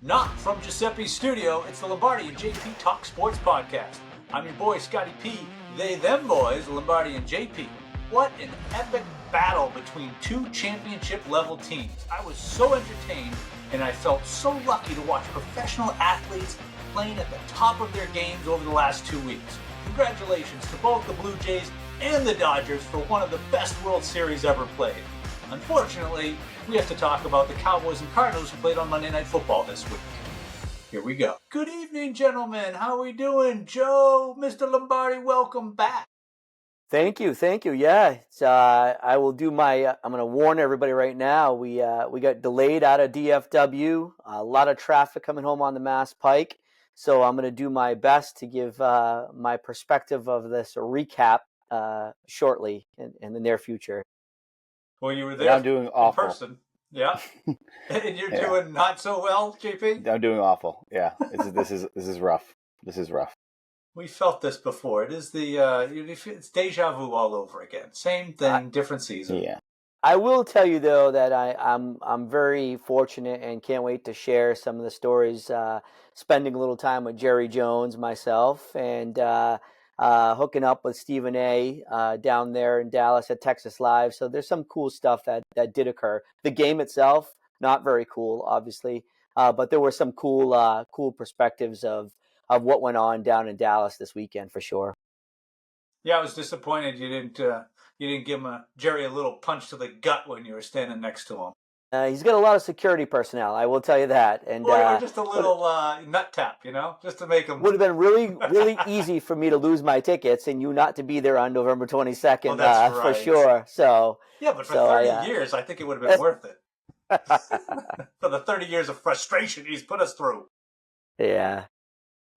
Not from Giuseppe's studio, it's the Lombardi and JP Talk Sports Podcast. I'm your boy, Scotty P. They, them boys, Lombardi and JP. What an epic battle between two championship-level teams. I was so entertained, and I felt so lucky to watch professional athletes playing at the top of their games over the last 2 weeks. Congratulations to both the Blue Jays and the Dodgers for one of the best World Series ever played. Unfortunately, we have to talk about the Cowboys and Cardinals who played on Monday Night Football this week. Here we go. Good evening, gentlemen. How are we doing? Joe, Mr. Lombardi, welcome back. Thank you. Yeah, I will do my. I'm going to warn everybody right now. We got delayed out of DFW. A lot of traffic coming home on the Mass Pike. So I'm going to do my best to give my perspective of this recap shortly in the near future. Well, you were there I'm doing awful. in person. Yeah. And you're doing not so well, JP? I'm doing awful. Yeah. This is rough. This is rough. We felt this before. It is it's deja vu all over again. Same thing, different season. Yeah. I will tell you though that I'm very fortunate and can't wait to share some of the stories. Spending a little time with Jerry Jones myself and hooking up with Stephen A. Down there in Dallas at Texas Live. So there's some cool stuff that did occur. The game itself, not very cool, obviously, but there were some cool perspectives of what went on down in Dallas this weekend for sure. Yeah, I was disappointed you didn't give Jerry a little punch to the gut when you were standing next to him. He's got a lot of security personnel, I will tell you that. And or just a little nut tap, just to make him. Would have been really easy for me to lose my tickets and you not to be there on November 22nd that's right. for sure. So yeah, but for 30 years, I think it would have been worth it. For the 30 years of frustration he's put us through. Yeah.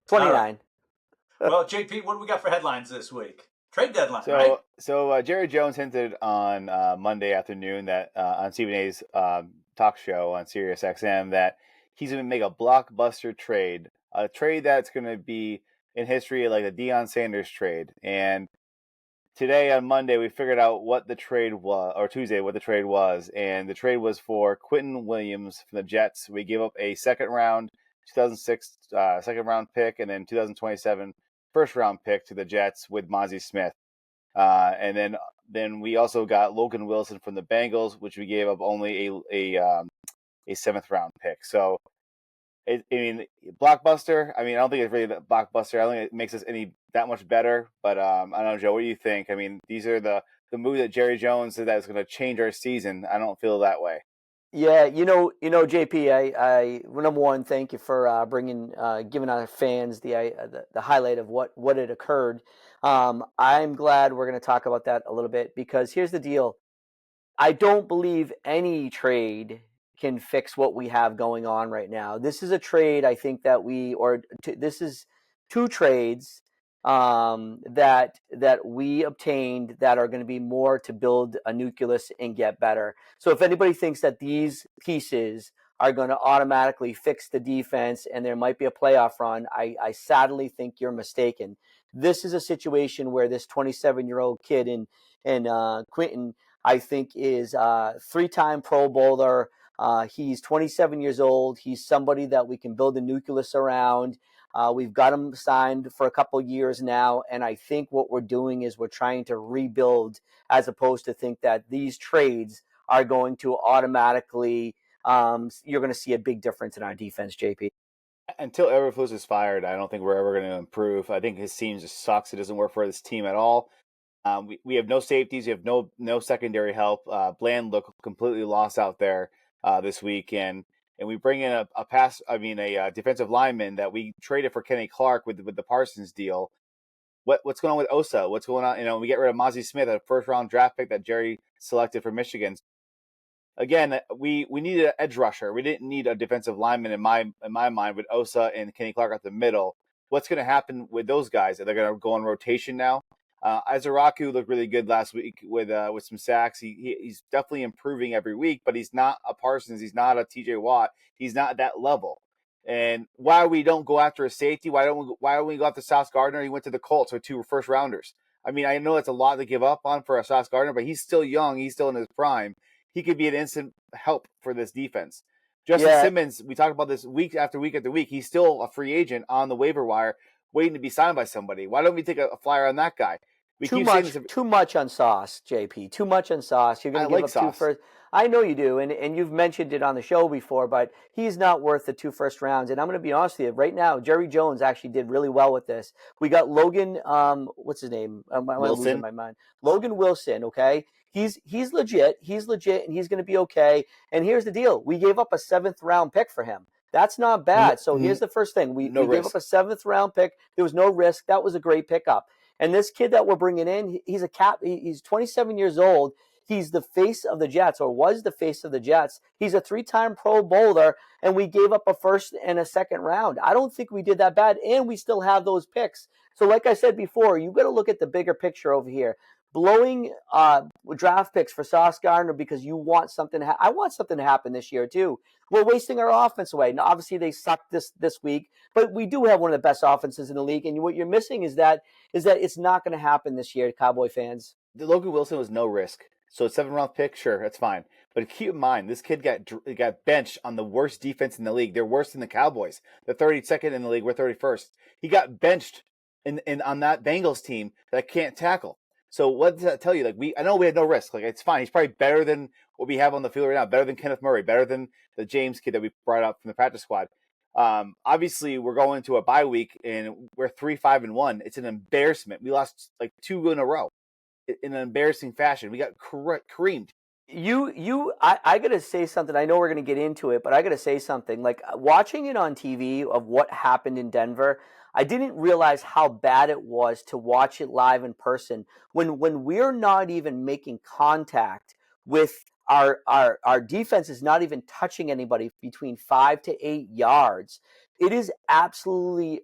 29. Right. Well, JP, what do we got for headlines this week? Trade deadline, right? So Jerry Jones hinted on Monday afternoon that on Stephen A's talk show on Sirius XM that he's going to make a blockbuster trade, a trade that's going to be in history like the Deion Sanders trade. And today on Monday, we figured out what the trade was, or Tuesday, what the trade was. And the trade was for Quinton Williams from the Jets. We gave up a second round 2006 second round pick and then 2027 first round pick to the Jets with Mozzie Smith. And then we also got Logan Wilson from the Bengals, which we gave up only a seventh round pick. So, blockbuster. I don't think it's really a blockbuster. I don't think it makes us that much better. But I don't know, Joe, what do you think? These are the moves that Jerry Jones said that is going to change our season. I don't feel that way. Yeah, JP, I number one, thank you for giving our fans the highlight of what had occurred. I'm glad we're going to talk about that a little bit because here's the deal. I don't believe any trade can fix what we have going on right now. This is a trade I think that this is two trades that we obtained that are going to be more to build a nucleus and get better. So if anybody thinks that these pieces are going to automatically fix the defense and there might be a playoff run, I sadly think you're mistaken. This is a situation where this 27-year-old kid in Quinton, I think, is a three-time Pro Bowler. He's 27 years old. He's somebody that we can build a nucleus around. We've got him signed for a couple of years now, and I think what we're doing is we're trying to rebuild as opposed to think that these trades are going to automatically you're going to see a big difference in our defense, JP. Until Eberflus is fired, I don't think we're ever going to improve. I think his team just sucks. It doesn't work for this team at all. We have no safeties. We have no secondary help. Bland looked completely lost out there this week, and we bring in a defensive lineman that we traded for Kenny Clark with the Parsons deal. What's going on with Osa? What's going on? We get rid of Mozzie Smith, a first round draft pick that Jerry selected for Michigan. Again, we needed an edge rusher. We didn't need a defensive lineman in my mind with Osa and Kenny Clark at the middle. What's going to happen with those guys? Are they going to go on rotation now? Izaraku looked really good last week with some sacks. He's definitely improving every week, but he's not a Parsons. He's not a TJ Watt. He's not at that level. And why we don't go after a safety? Why don't we go after Sauce Gardner? He went to the Colts with 2 first rounders. I know it's a lot to give up on for a Sauce Gardner, but he's still young. He's still in his prime. He could be an instant help for this defense. Justin Yeah, Simmons, we talk about this week after week after week. He's still a free agent on the waiver wire, waiting to be signed by somebody. Why don't we take a flyer on that guy? We too keep saying much, this. too much on Sauce, JP. Too much on Sauce. You're I going to give like up two Sauce. first. I know you do, and you've mentioned it on the show before, but he's not worth the 2 first rounds. And I'm going to be honest with you. Right now, Jerry Jones actually did really well with this. We got Logan. What's his name? I'm losing Wilson. my mind. Logan Wilson. Okay, he's legit. He's legit, and he's going to be okay. And here's the deal: we gave up a 7th round pick for him. That's not bad. So here's the first thing: we gave up a 7th round pick. There was no risk. That was a great pickup. And this kid that we're bringing in, he's 27 years old. He's the face of the Jets, or was the face of the Jets. He's a 3-time Pro Bowler, and we gave up a 1st and a 2nd round. I don't think we did that bad, and we still have those picks. So like I said before, you got to look at the bigger picture over here. Blowing draft picks for Sauce Gardner because you want something I want something to happen this year too. We're wasting our offense away. Now, obviously, they sucked this week, but we do have one of the best offenses in the league, and what you're missing is that it's not going to happen this year, Cowboy fans. The Logan Wilson was no risk. So a 7th-round pick, sure, that's fine. But keep in mind, this kid got benched on the worst defense in the league. They're worse than the Cowboys. They're 32nd in the league. We're 31st. He got benched in on that Bengals team that can't tackle. So what does that tell you? I know we had no risk. It's fine. He's probably better than what we have on the field right now. Better than Kenneth Murray. Better than the James kid that we brought up from the practice squad. Obviously, we're going into a bye week, and we're 3-5-1. It's an embarrassment. We lost 2 in a row in an embarrassing fashion. We got creamed. I gotta say something. I know we're gonna get into it, but I gotta say something. Watching it on TV of what happened in Denver, I didn't realize how bad it was to watch it live in person when we're not even making contact with our defense is not even touching anybody between 5 to 8 yards. It is absolutely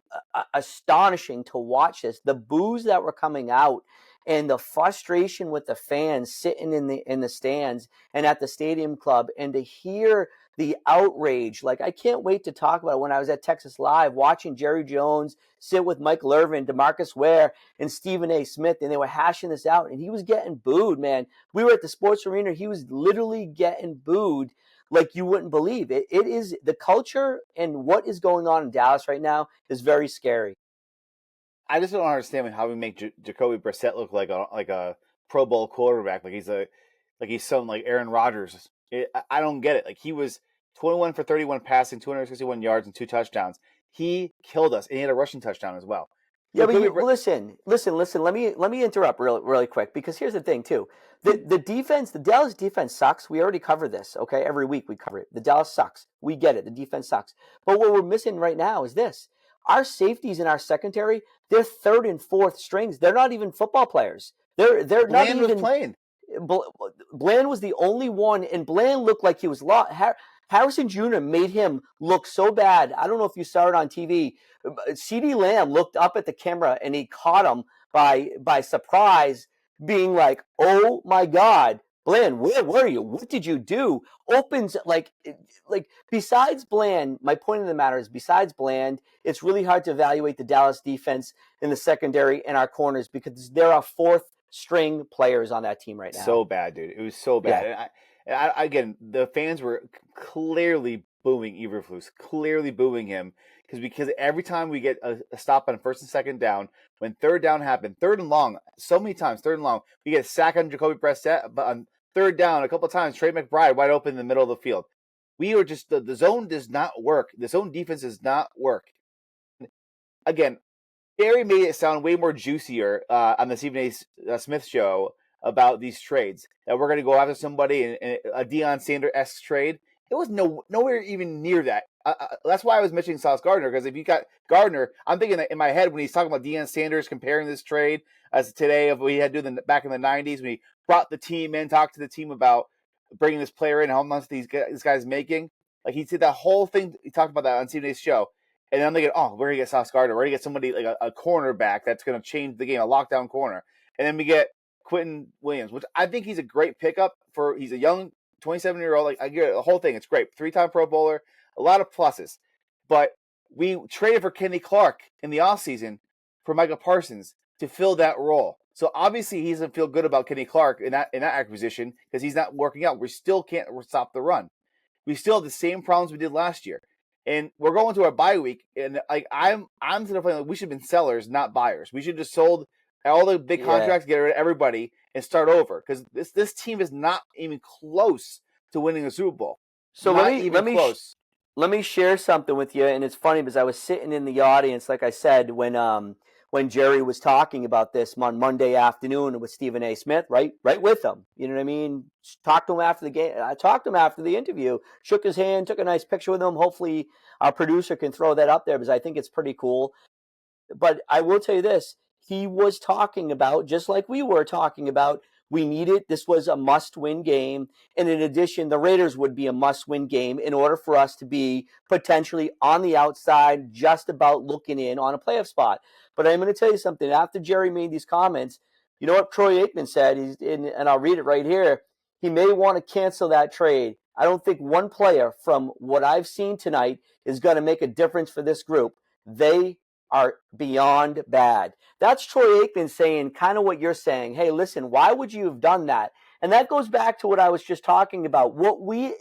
astonishing to watch this. The boos that were coming out and the frustration with the fans sitting in the stands and at the stadium club, and to hear the outrage. I can't wait to talk about it when I was at Texas Live watching Jerry Jones sit with Mike Lervin, DeMarcus Ware, and Stephen A. Smith, and they were hashing this out, and he was getting booed, man. We were at the sports arena. He was literally getting booed like you wouldn't believe. It is the culture, and what is going on in Dallas right now is very scary. I just don't understand how we make Jacoby Brissett look like a Pro Bowl quarterback, like he's some Aaron Rodgers. I don't get it. He was 21 for 31 passing, 261 yards, and 2 touchdowns. He killed us, and he had a rushing touchdown as well. Yeah, but listen. Let me interrupt really quick, because here's the thing too. The defense, the Dallas defense sucks. We already cover this, okay? Every week we cover it. The Dallas sucks. We get it. The defense sucks. But what we're missing right now is this. Our safeties in our secondary, they're 3rd and 4th strings. They're not even football players. They're not even was playing. Bland was the only one, and Bland looked like he was lost. Harrison Jr. made him look so bad. I don't know if you saw it on TV. CeeDee Lamb looked up at the camera, and he caught him by surprise, being like, "Oh my God, Bland, where were you? What did you do?" Opens besides Bland. My point of the matter is, besides Bland, it's really hard to evaluate the Dallas defense in the secondary and our corners, because there are 4th string players on that team right now. So bad, dude. It was so bad. Yeah. And again, the fans were clearly booing Eberflus, clearly booing him, because every time we get a stop on 1st and 2nd down, when 3rd down happened, 3rd and long, so many times, 3rd and long, we get a sack on Jacoby Brissett, but on 3rd down, a couple of times, Trey McBride wide open in the middle of the field. We are just, the zone does not work. The zone defense does not work. Again, Gary made it sound way more juicier on the Stephen A. Smith show about these trades, that we're going to go after somebody in a Deion Sanders-esque trade. It was nowhere even near that. That's why I was mentioning Sauce Gardner, because if you got Gardner, I'm thinking that in my head when he's talking about Deion Sanders, comparing this trade as today of what he had to do back in the 90s when he brought the team in, talked to the team about bringing this player in, how much this guy's making. He did that whole thing. He talked about that on Stephen A's show. And then I'm thinking, we're going to get Sauce Gardner. We're going to get somebody like a cornerback that's going to change the game, a lockdown corner. And then we get Quinton Williams, which I think he's a great pickup he's a young 27-year-old. I get it, the whole thing. It's great. 3-time Pro Bowler, a lot of pluses. But we traded for Kenny Clark in the offseason for Micah Parsons to fill that role. So obviously he doesn't feel good about Kenny Clark in that acquisition, because he's not working out. We still can't stop the run. we still have the same problems we did last year. And we're going to our bye week, and like I'm to the point like we should have been sellers, not buyers. We should have just sold all the big contracts, get rid of everybody, and start over. Because this team is not even close to winning a Super Bowl. So not even close. Let me share something with you, and it's funny because I was sitting in the audience, like I said, when Jerry was talking about this on Monday afternoon with Stephen A. Smith, right with him. You know what I mean? Talked to him after the game. I talked to him after the interview, shook his hand, took a nice picture with him. Hopefully our producer can throw that up there because I think it's pretty cool. But I will tell you this, he was talking about, just like we were talking about, we needed, this was a must-win game. And in addition, the Raiders would be a must-win game in order for us to be potentially on the outside, just about looking in on a playoff spot. But I'm going to tell you something. After Jerry made these comments, you know what Troy Aikman said? And I'll read it right here. He may want to cancel that trade. I don't think one player from what I've seen tonight is going to make a difference for this group. They are beyond bad. That's Troy Aikman saying kind of what you're saying. Hey, listen, why would you have done that? And that goes back to what I was just talking about. What we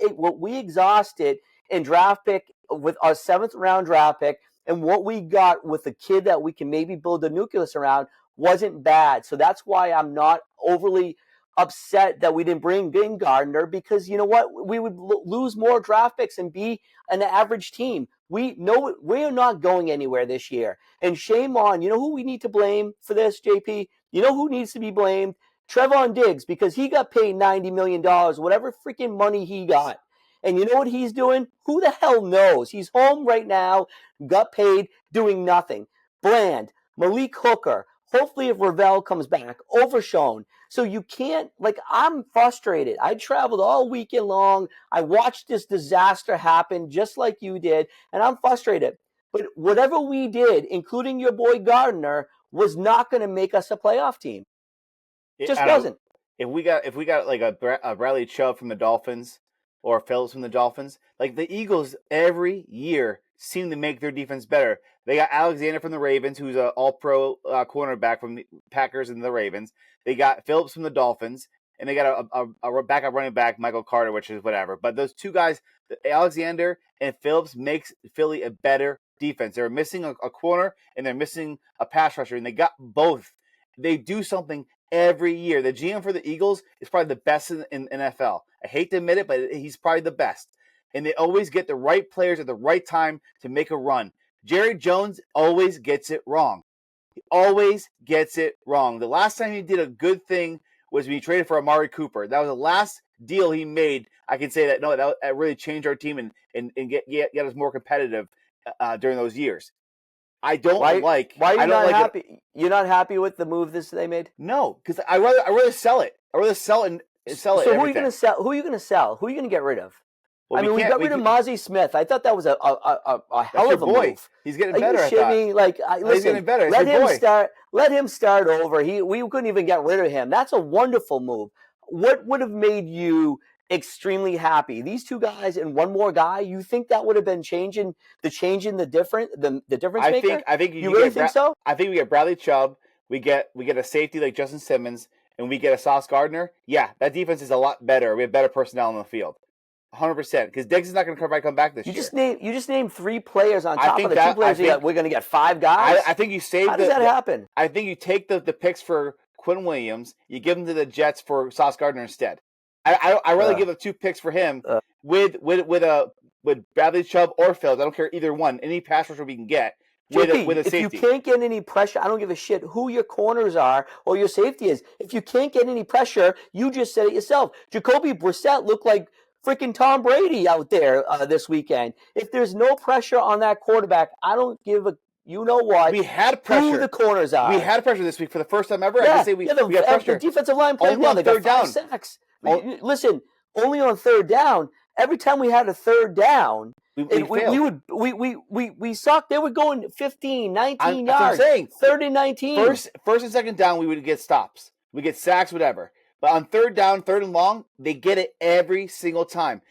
exhausted in draft pick with our 7th round draft pick and what we got with a kid that we can maybe build a nucleus around wasn't bad. So that's why I'm not overly upset that we didn't bring in Gardner, because you know what? We would lose more draft picks and be an average team. We know we're not going anywhere this year. And shame on, you know who we need to blame for this, JP? You know who needs to be blamed? Trevon Diggs, because he got paid $90 million, whatever freaking money he got. And you know what he's doing? Who the hell knows? He's home right now, got paid, doing nothing. Bland, Malik Hooker, hopefully if Ravel comes back, Overshown. So you can't, I'm frustrated. I traveled all weekend long. I watched this disaster happen just like you did, and I'm frustrated. But whatever we did, including your boy Gardner, was not going to make us a playoff team. Just wasn't. If we got like a Bradley Chubb from the Dolphins or Phillips from the Dolphins, like the Eagles every year seem to make their defense better. They got Alexander from the Ravens, who's an all-pro cornerback from the Packers and the Ravens. They got Phillips from the Dolphins, and they got a backup running back, Michael Carter, which is whatever. But those two guys, Alexander and Phillips, makes Philly a better defense. They're missing a corner, and they're missing a pass rusher, and they got both. They do something every year. The GM for the Eagles is probably the best in NFL. I hate to admit it, but he's probably the best. And they always get the right players at the right time to make a run. Jerry Jones always gets it wrong. He always gets it wrong. The last time he did a good thing was when he traded for Amari Cooper. That was the last deal he made. I can say that really changed our team and get us more competitive during those years. I don't like. Why are you not happy? You're not happy with the move they made? No, because I rather sell it. I rather sell it and sell it. So who are you going to sell? Who are you going to sell? Who are you going to get rid of? Well, we got rid of Mozzie Smith. I thought that was a hell of a move. He's getting better. Are you shitting me? He's getting better. Let him start over. We couldn't even get rid of him. That's a wonderful move. What would have made you extremely happy? These two guys and one more guy. You think that would have been changing the difference maker? I think you really think so? I think we get Bradley Chubb. We get a safety like Justin Simmons, and we get a Sauce Gardner. Yeah, that defense is a lot better. We have better personnel on the field. 100%, because Diggs is not going to come back this year. You just named 3 players on top of the 2 players. We're going to get 5 guys. I think you save. How does that happen? I think you take the picks for Quinton Williams, you give them to the Jets for Sauce Gardner instead. I rather give up 2 picks for him with Bradley Chubb or Phillips. I don't care either one. Any pass rusher we can get. JP, with a safety. If you can't get any pressure, I don't give a shit who your corners are or your safety is. If you can't get any pressure, you just said it yourself. Jacoby Brissett looked like freaking Tom Brady out there this weekend. If there's no pressure on that quarterback, I don't give a you know what. We had pressure. Who the corners are. We had pressure this week for the first time ever. Yeah, I can say we got pressure. The defensive line played well. They got 5 sacks. Listen, only on 3rd down. Every time we had a 3rd down, we sucked. They were going 15, 19 yards. That's what I'm saying. 3rd and 19. First and second down, we would get stops. We get sacks, whatever. But on 3rd down, 3rd and long, they get it every single time.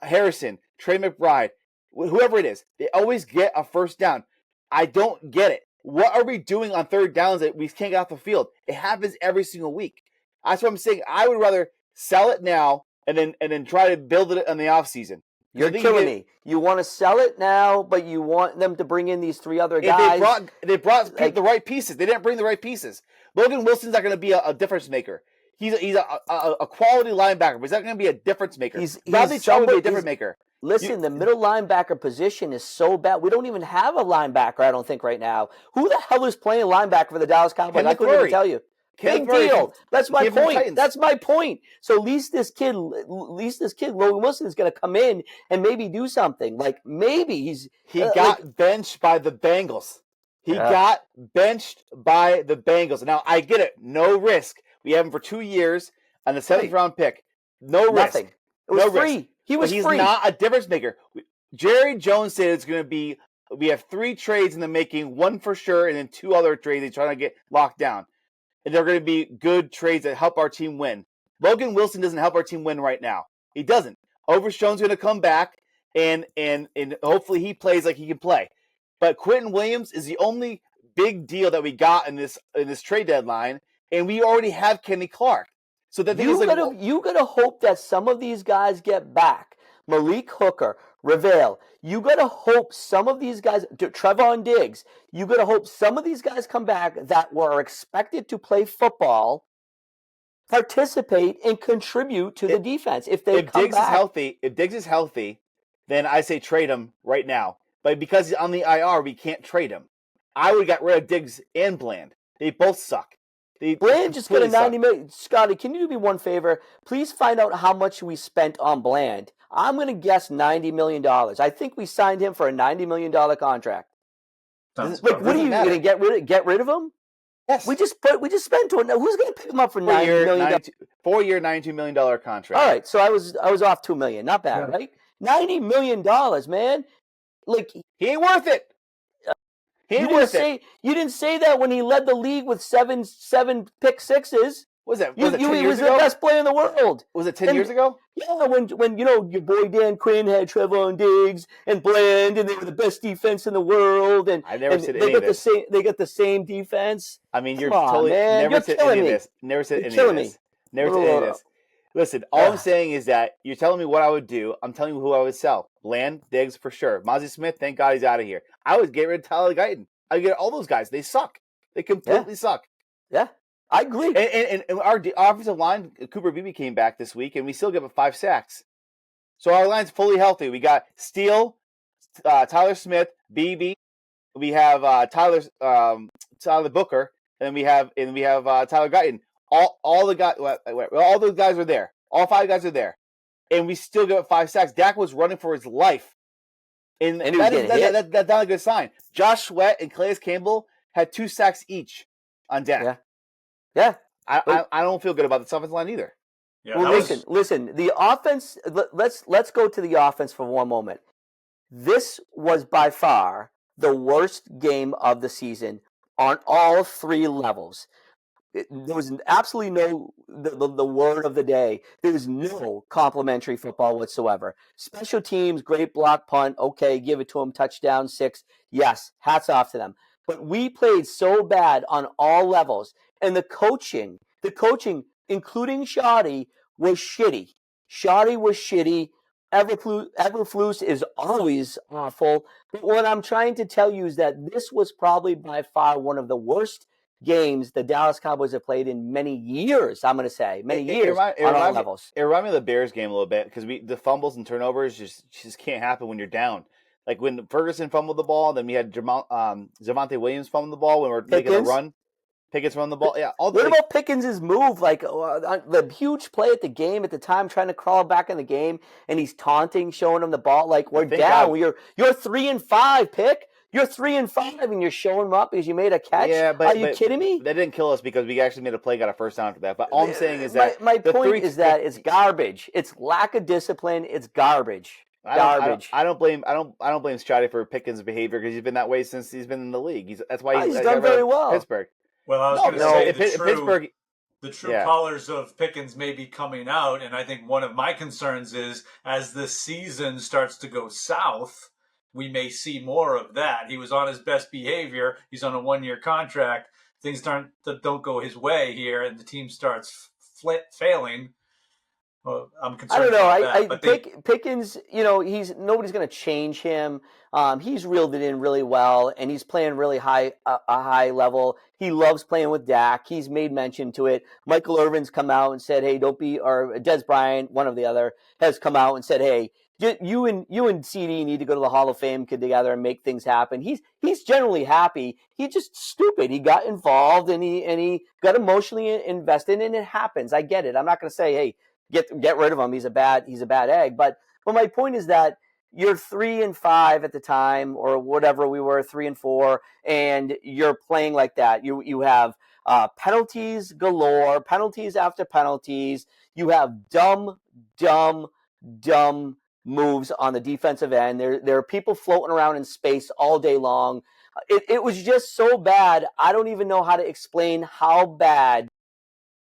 Harrison, Trey McBride, whoever it is, they always get a 1st down. I don't get it. What are we doing on 3rd downs that we can't get off the field? It happens every single week. That's what I'm saying. I would rather sell it now and then try to build it in the offseason. You're killing me. You want to sell it now, but you want them to bring in these 3 other guys. They brought the right pieces. They didn't bring the right pieces. Logan Wilson's not going to be a difference maker. He's a quality linebacker, but he's not going to be a difference maker. Bradley Chubb would be a difference maker. Listen, the middle linebacker position is so bad. We don't even have a linebacker, I don't think, right now. Who the hell is playing linebacker for the Dallas Cowboys? I couldn't even tell you. Big deal. That's my point. That's my point. So at least this kid, Logan Wilson, is going to come in and maybe do something. Like maybe he got benched by the Bengals. He got benched by the Bengals. Now I get it. No risk. We have him for 2 years on the 7th round pick. No Nothing. risk. It was free. Risk. He was free. He's not a difference maker. Jerry Jones said it's going to be. We have 3 trades in the making. 1 for sure, and then 2 other trades they're trying to get locked down. And they're going to be good trades that help our team win. Logan Wilson doesn't help our team win right now. He doesn't. Overshown's going to come back, and hopefully he plays like he can play. But Quinton Williams is the only big deal that we got in this trade deadline, and we already have Kenny Clark. So the thing is, you gotta hope that some of these guys get back. Malik Hooker, Revelle. You gotta hope some of these guys, Trevon Diggs. You gotta hope some of these guys come back that were expected to play football, participate, and contribute to the defense. If Diggs is healthy, then I say trade him right now. But because he's on the IR, we can't trade him. I would have got rid of Diggs and Bland. They both suck. Bland just got a $90 million. Scotty, can you do me one favor? Please find out how much we spent on Bland. I'm going to guess $90 million. I think we signed him for a $90 million contract. What are you going to get rid of him? Yes. We just spent. Who's going to pick him up for $90 million? 4-year, $92 million contract. All right, so I was off $2 million. Not bad, right? $90 million, man. Like he ain't worth it. You didn't say that when he led the league with seven pick sixes. Was it? He was the best player in the world. Was it 10 years ago? Yeah, when your boy Dan Quinn had Trevon Diggs and Bland, and they were the best defense in the world, and I never said any of this. They got the same defense. I mean, never said any of this. Never said any of this. Listen, all I'm saying is that you're telling me what I would do. I'm telling you who I would sell. Bland, Diggs for sure. Mozzie Smith, thank God he's out of here. I would get rid of Tyler Guyton. I would get all those guys. They suck. They completely suck. Yeah, I agree. And our offensive line, Cooper Beebe came back this week, and we still give up 5 sacks. So our line's fully healthy. We got Steele, Tyler Smith, Beebe. We have Tyler Booker, and then we have Tyler Guyton. All the guys, all those guys are there. All 5 guys are there, and we still give up 5 sacks. Dak was running for his life, and that's not a good sign. Josh Sweat and Calais Campbell had 2 sacks each on Dak. Yeah. I don't feel good about the offensive line either. Yeah, well, listen. The offense. Let's go to the offense for one moment. This was by far the worst game of the season on all 3 levels. There was absolutely no the word of the day. There was no complimentary football whatsoever. Special teams, great block punt. Okay, give it to them. Touchdown 6. Yes, hats off to them. But we played so bad on all levels, and the coaching, including Shoddy, was shitty. Shoddy was shitty. Eberflus is always awful. But what I'm trying to tell you is that this was probably by far one of the worst games the Dallas Cowboys have played in many years. I'm going to say many years on all levels. It reminded me of the Bears game a little bit because the fumbles and turnovers just can't happen when you're down. Like when Ferguson fumbled the ball, then we had Javonte Williams fumble the ball when we're making a run. Pickens run the ball. Yeah. What about Pickens' move? Like the huge play at the game at the time, trying to crawl back in the game, and he's taunting, showing him the ball. Like we're down. You're 3-5, Pick. You're 3-5, and you're showing them up because you made a catch. Yeah, are you kidding me? That didn't kill us because we actually made a play, got a first down after that. But all I'm saying is that my point is that it's garbage. It's lack of discipline. It's garbage. I don't blame Scotty for Pickens' behavior because he's been that way since he's been in the league. That's why he's done very well. Pittsburgh. Well, I was going to say Pittsburgh. The true colors of Pickens may be coming out, and I think one of my concerns is as the season starts to go south, we may see more of that. He was on his best behavior. He's on a 1-year contract. Things don't go his way here, and the team starts failing. Well, I'm I concerned don't know. about that. Pickens, nobody's going to change him. He's reeled it in really well, and he's playing really a high level. He loves playing with Dak. He's made mention to it. Michael Irvin's come out and said, "Hey, don't be," or Des Bryant, one of the other, has come out and said, "Hey, you and CD need to go to the Hall of Fame together and make things happen." He's generally happy. He's just stupid. He got involved and he got emotionally invested, and it happens. I get it. I'm not going to say, "Hey, get rid of him. He's a bad egg." But my point is that you're 3-5 at the time, or whatever we were, 3-4, and you're playing like that. You have penalties galore, penalties after penalties. You have dumb moves on the defensive end. There are people floating around in space all day long. It was just so bad. I don't even know how to explain how bad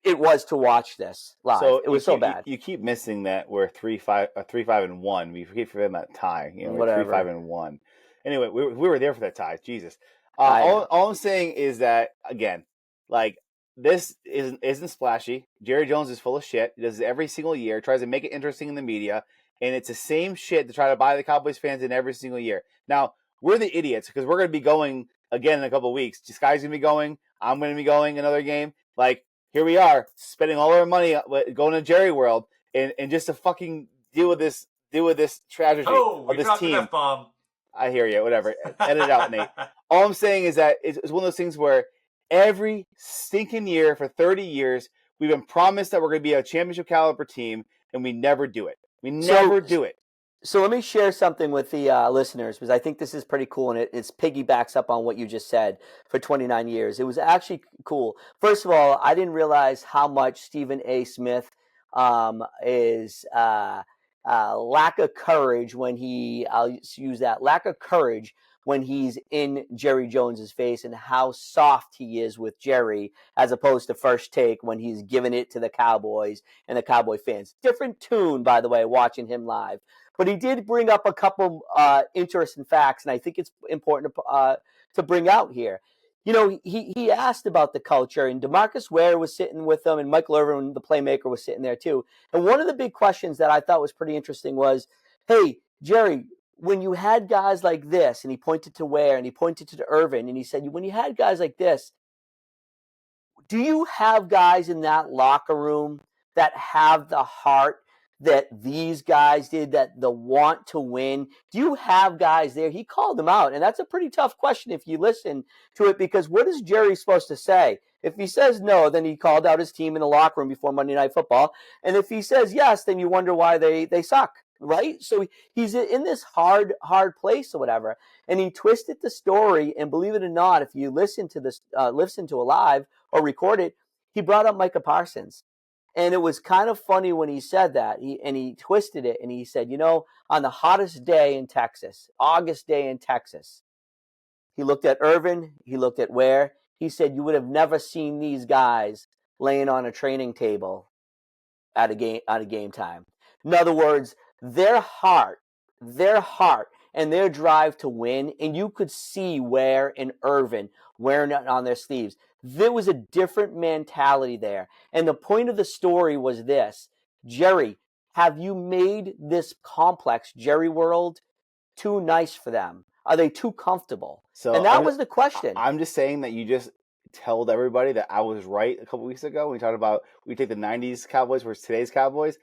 it was to watch this live. So it was so bad. You keep missing that we're 3-5-1. We keep forgetting that tie. We're 3-5-1. Anyway, we were there for that tie. Jesus. All I'm saying is that, again, like, this isn't splashy. Jerry Jones is full of shit. He does it every single year. Tries to make it interesting in the media, and it's the same shit to try to buy the Cowboys fans in every single year. Now, we're the idiots because we're going to be going again in a couple of weeks. Sky's going to be going. I'm going to be going another game. Like, here we are spending all our money going to Jerry World and just to fucking deal with this tragedy of this team. F-bomb. I hear you. Whatever. Edit it out, Nate. All I'm saying is that it's one of those things where every stinking year for 30 years we've been promised that we're going to be a championship caliber team, and we never do it. We never do it. So let me share something with the listeners, because I think this is pretty cool, and it's piggybacks up on what you just said for 29 years. It was actually cool. First of all, I didn't realize how much Stephen A. Smith is lack of courage when I'll use that, lack of courage when he's in Jerry Jones's face, and how soft he is with Jerry, as opposed to First Take when he's giving it to the Cowboys and the Cowboy fans. Different tune, by the way, watching him live. But he did bring up a couple interesting facts, and I think it's important to bring out here. He asked about the culture, and DeMarcus Ware was sitting with them, and Michael Irvin, the playmaker, was sitting there too. And one of the big questions that I thought was pretty interesting was, "Hey, Jerry, when you had guys like this," and he pointed to Ware, and he pointed to Irvin, and he said, "When you had guys like this, do you have guys in that locker room that have the heart that these guys did, that the want to win? Do you have guys there?" He called them out, and that's a pretty tough question if you listen to it, because what is Jerry supposed to say? If he says no, then he called out his team in the locker room before Monday Night Football, and if he says yes, then you wonder why they suck, right? So he's in this hard place or whatever, and he twisted the story, and believe it or not, if you listen to this, listen to a live or record it, he brought up Micah Parsons. And it was kind of funny when he said that. He twisted it, and he said, on the hottest day in Texas, August day in Texas, he looked at Irvin, he looked at Ware. He said, "You would have never seen these guys laying on a training table at a game time." In other words, their heart, and their drive to win, and you could see Ware and Irvin wearing it on their sleeves. There was a different mentality there. And the point of the story was this: Jerry, have you made this complex, Jerry World, too nice for them? Are they too comfortable? And that was the question. I'm just saying that you just told everybody that I was right a couple weeks ago when we talked about we take the 90s Cowboys versus today's Cowboys.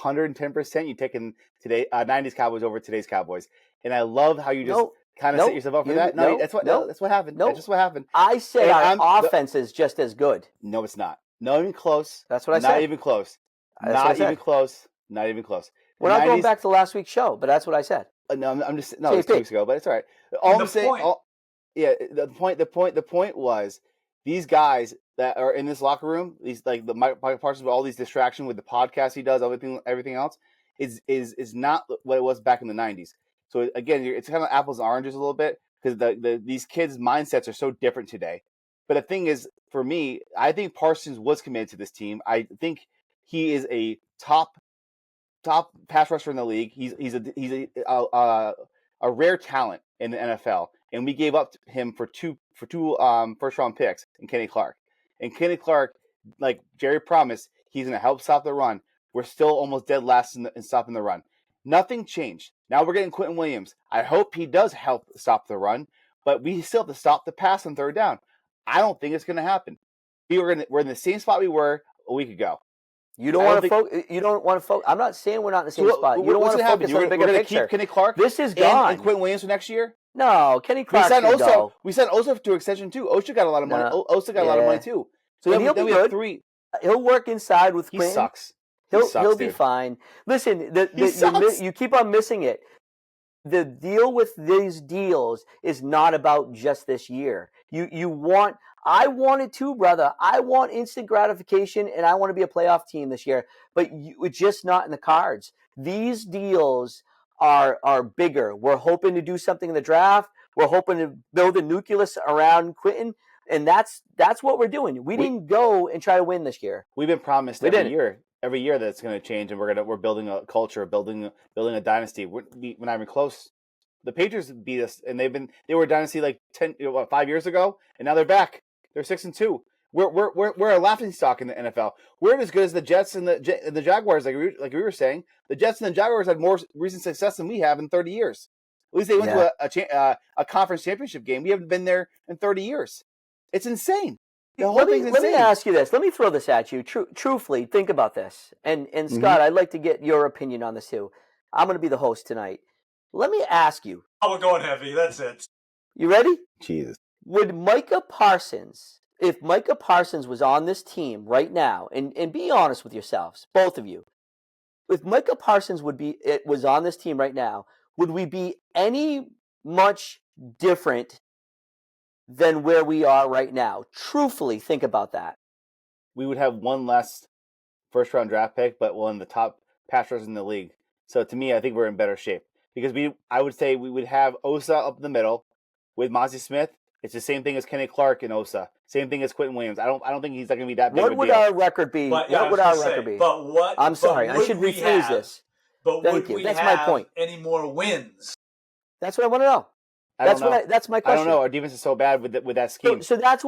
110% you taking today 90s Cowboys over today's Cowboys. And I love how you just kind of set yourself up for that. That's what happened. That's just what happened. I said our offense is just as good. No, it's not. Not even close. That's what I said. Not even close. Not even close. Not even close. We're not going back to last week's show, but that's what I said. No, I'm just it was 2 weeks ago, but it's all right. All I'm saying, the point was these guys that are in this locker room, these like the Mike Parsons with all these distractions with the podcast he does, everything else, is not what it was back in the 90s. So again, it's kind of apples and oranges a little bit because these kids' mindsets are so different today. But the thing is, for me, I think Parsons was committed to this team. I think he is a top pass rusher in the league. He's a rare talent in the NFL, and we gave up him for two first round picks in Kenny Clark. And Kenny Clark, like Jerry promised, he's going to help stop the run. we're still almost dead last in stopping the run. Nothing changed. Now we're getting Quinton Williams. I hope he does help stop the run, but we still have to stop the pass on third down. I don't think it's going to happen. We're in the same spot we were a week ago. You don't want to focus. You don't want to focus. I'm not saying we're not in the same spot. You don't want to focus on the bigger picture. Keep Kenny Clark. This is gone. And Quinton Williams for next year. No, Kenny Clark. We sent Osa to extension too. Osha got a lot of money. Osa got a lot of money too. So then we have three. He'll work inside with Quinn. He sucks. He'll be fine. Listen, you keep on missing it. The deal with these deals is not about just this year. I want it too, brother. I want instant gratification, and I want to be a playoff team this year. But it's just not in the cards. These deals are bigger. We're hoping to do something in the draft. We're hoping to build a nucleus around Quinton, and that's what we're doing. We didn't go and try to win this year. We've been promised every year that it's going to change, and we're building a culture, building a dynasty. We're not even close. The Patriots beat us, and they were a dynasty like 5 years ago, and now they're back. They're 6-2. We're a laughingstock in the NFL. We're as good as the Jets and the Jaguars, like we were saying. The Jets and the Jaguars had more recent success than we have in 30 years. At least they went to a conference championship game. We haven't been there in 30 years. It's insane. Let me ask you this. Let me throw this at you. Truthfully, think about this. And Scott, I'd like to get your opinion on this too. I'm going to be the host tonight. Let me ask you. Oh, we're going heavy. That's it. You ready? Jesus. Would Micah Parsons, if Micah Parsons was on this team right now, and be honest with yourselves, both of you, if Micah Parsons was on this team right now, would we be any much different than where we are right now? Truthfully, think about that. We would have one less first-round draft pick, but one of the top pass rushers in the league. So to me, I think we're in better shape. Because I would say we would have Osa up the middle with Mozzie Smith. It's the same thing as Kenny Clark and Osa. Same thing as Quinton Williams. I don't think he's not going to be that big of a deal. What would our record be? What would our record be? I'm sorry. I should rephrase this. But would we have my point. Any more wins? That's what I want to know. That's my question. I don't know. Our defense is so bad with that scheme. So that's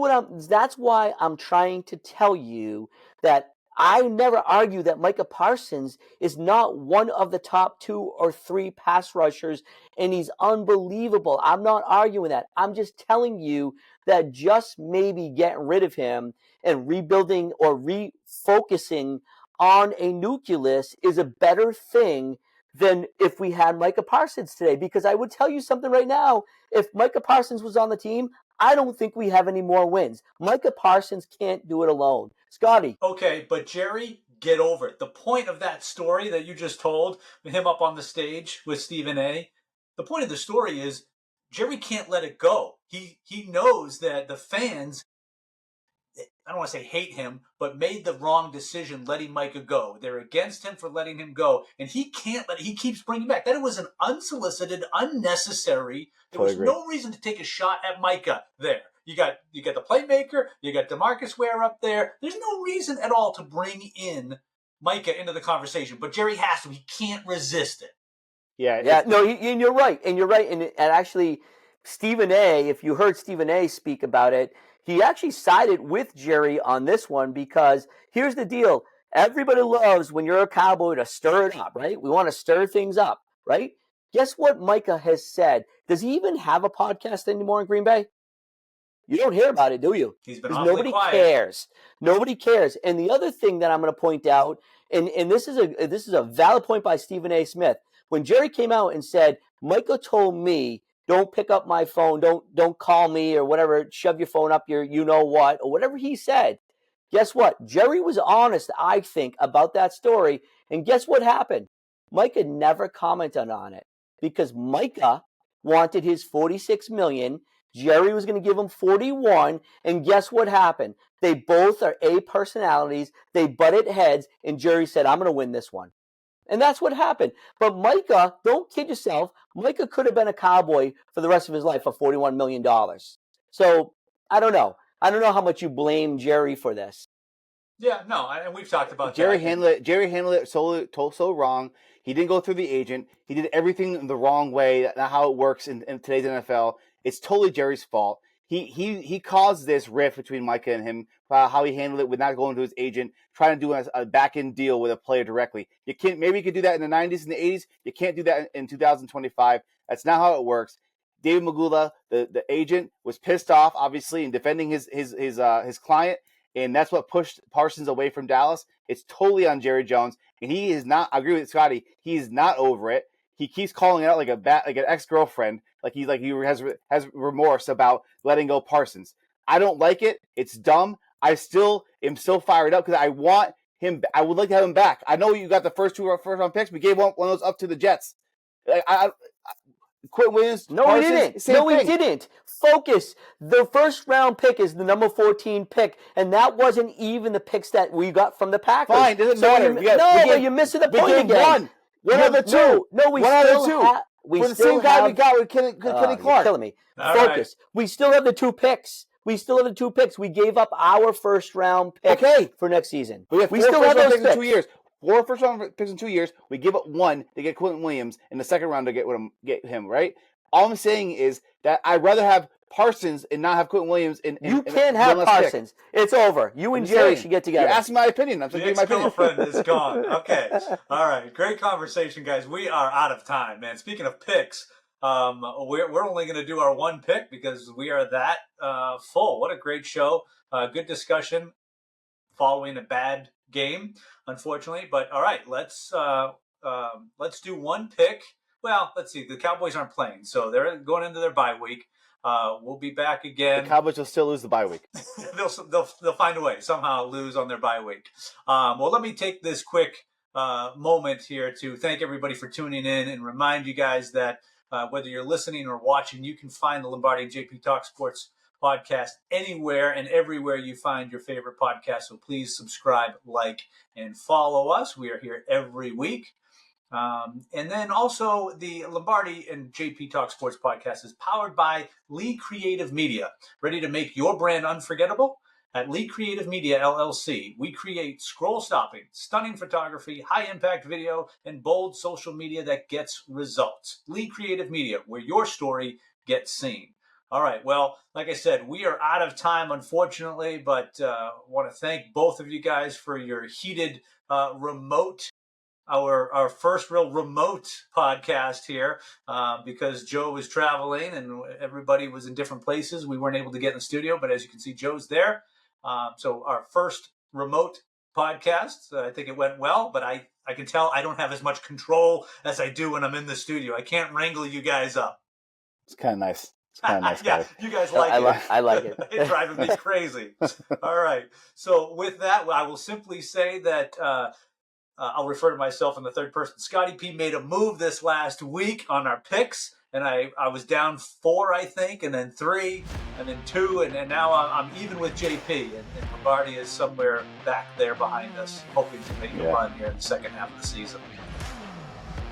why I'm trying to tell you that I never argue that Micah Parsons is not one of the top 2 or 3 pass rushers, and he's unbelievable. I'm not arguing that. I'm just telling you that just maybe getting rid of him and rebuilding or refocusing on a nucleus is a better thing than if we had Micah Parsons today. Because I would tell you something right now, if Micah Parsons was on the team, I don't think we have any more wins. Micah Parsons can't do it alone. Scotty. Okay, but Jerry, get over it. The point of that story that you just told, him up on the stage with Stephen A., the point of the story is Jerry can't let it go. He knows that the fans, I don't want to say hate him, but made the wrong decision letting Micah go. They're against him for letting him go, and he can't he keeps bringing back. That it was an unsolicited, unnecessary, there was no reason to take a shot at Micah there. You got the playmaker, you got DeMarcus Ware up there. There's no reason at all to bring in Micah into the conversation, but Jerry has to. He can't resist it. Yeah. No, and you're right. And actually, Stephen A., if you heard Stephen A. speak about it, he actually sided with Jerry on this one because here's the deal. Everybody loves when you're a Cowboy to stir it up, right? We want to stir things up, right? Guess what Micah has said? Does he even have a podcast anymore in Green Bay? You don't hear about it, do you? He's been awfully quiet. Nobody cares. And the other thing that I'm going to point out, and this is a valid point by Stephen A. Smith. When Jerry came out and said, Micah told me, don't pick up my phone, don't call me or whatever, shove your phone up your you know what, or whatever he said. Guess what? Jerry was honest, I think, about that story. And guess what happened? Micah never commented on it because Micah wanted his $46 million. Jerry was going to give him 41, and guess what happened? They both are A personalities. They butted heads, and Jerry said, I'm going to win this one. And that's what happened. But Micah, don't kid yourself, Micah could have been a Cowboy for the rest of his life for $41 million. So, I don't know. I don't know how much you blame Jerry for this. Yeah, no, and we've talked about Jerry that. Jerry handled it so wrong. He didn't go through the agent. He did everything the wrong way. That's not how it works in today's NFL. It's totally Jerry's fault. he caused this rift between Micah and him, how he handled it with not going to his agent, trying to do a back-end deal with a player directly. Maybe you could do that in the 90s and the 80s. You can't do that in 2025. That's not how it works. David Magula, the agent, was pissed off, obviously, in defending his client, and that's what pushed Parsons away from Dallas. It's totally on Jerry Jones, and he is not. I agree with Scotty. He is not over it. He keeps calling it out like an ex-girlfriend, like he has remorse about letting go Parsons. I don't like it. It's dumb. I still am so fired up because I want him. I would like to have him back. I know you got the first round picks. We gave one of those up to the Jets. Quinton Williams. No, Parsons, we didn't. No, we didn't. Focus. The first round pick is the number 14 pick, and that wasn't even the picks that we got from the Packers. Fine, doesn't matter. But you're missing the point again. One of the two. No, we still have. For the same guy we got with Kenny Clark. You're killing me. Focus. Right. We still have the 2 picks. We gave up our first round pick for next season. We still have those picks in 2 years. 4 first round picks in 2 years. We give up 1 to get Quinton Williams in the second round to get him, right? All I'm saying is that I'd rather have Parsons and not have Quinton Williams. You can't have Parsons. Pick. It's over. You and Jerry should get together. You're asking my opinion. I'm saying my opinion. The ex-girlfriend is gone. Okay. All right. Great conversation, guys. We are out of time, man. Speaking of picks, we're only going to do our 1 pick because we are that full. What a great show. Good discussion following a bad game, unfortunately. But all right, let's do 1 pick. Well, let's see. The Cowboys aren't playing, so they're going into their bye week. We'll be back again. The Cowboys will still lose the bye week. they'll find a way, somehow lose on their bye week. Well, let me take this quick moment here to thank everybody for tuning in and remind you guys that whether you're listening or watching, you can find the Lombardi and JP Talk Sports podcast anywhere and everywhere you find your favorite podcast. So please subscribe, like, and follow us. We are here every week. And then also the Lombardi and JP Talk Sports podcast is powered by Lee Creative Media. Ready to make your brand unforgettable? At Lee Creative Media, LLC, we create scroll-stopping, stunning photography, high-impact video, and bold social media that gets results. Lee Creative Media, where your story gets seen. All right, well, like I said, we are out of time, unfortunately, but I want to thank both of you guys for your heated remote our first real remote podcast here because Joe was traveling and everybody was in different places. We weren't able to get in the studio, but as you can see, Joe's there. So our first remote podcast, I think it went well, but I can tell I don't have as much control as I do when I'm in the studio. I can't wrangle you guys up. It's kind of nice. It's kind of nice. Yeah, you guys like it. I like it. It's driving me crazy. All right. So with that, I will simply say that I'll refer to myself in the third person. Scotty P made a move this last week on our picks, and I was down 4, I think, and then 3, and then 2, and now I'm even with JP, and Lombardi is somewhere back there behind us, hoping to make a run here in the second half of the season.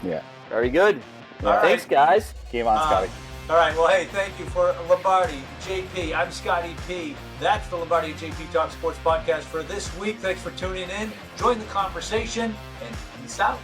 Yeah. Very good. All Thanks, guys. Game on, Scotty. All right, well, hey, thank you for Lombardi, JP. I'm Scotty P. That's the Lombardi and JP Talk Sports Podcast for this week. Thanks for tuning in. Join the conversation and peace out.